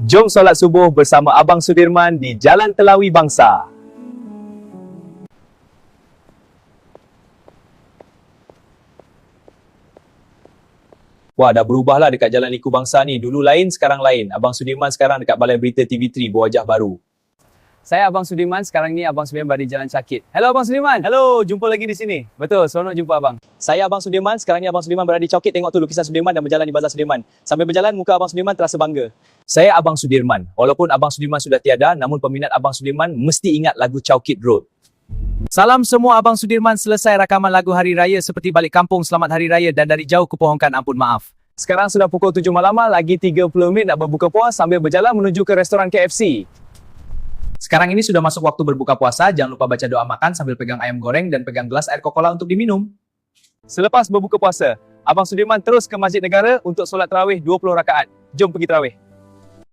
Jom solat subuh bersama Abang Sudirman di Jalan Telawi Bangsa. Wah, dah berubahlah dekat Jalan Liku Bangsa ni. Dulu lain, sekarang lain. Abang Sudirman sekarang dekat Balai Berita TV3 berwajah baru. Saya Abang Sudirman, sekarang ni Abang Sudirman berada di Jalan Cakit. Hello Abang Sudirman. Hello, jumpa lagi di sini. Betul, seronok jumpa Abang. Saya Abang Sudirman, sekarang ni Abang Sudirman berada di Cakit. Tengok tu lukisan Sudirman dan berjalan di Bazar Sudirman. Sambil berjalan, muka Abang Sudirman terasa bangga. Saya Abang Sudirman. Walaupun Abang Sudirman sudah tiada, namun peminat Abang Sudirman mesti ingat lagu Cakit Road. Salam semua Abang Sudirman, selesai rakaman lagu Hari Raya seperti balik kampung, selamat Hari Raya dan dari jauh kupohonkan ampun maaf. Sekarang sudah pukul 7 malam, lagi 30 minit nak berbuka puas sambil berjalan menuju ke restoran KFC. Sekarang ini sudah masuk waktu berbuka puasa, jangan lupa baca doa makan sambil pegang ayam goreng dan pegang gelas air Coca-Cola untuk diminum. Selepas berbuka puasa, Abang Sudirman terus ke Masjid Negara untuk solat tarawih 20 rakaat. Jom pergi tarawih.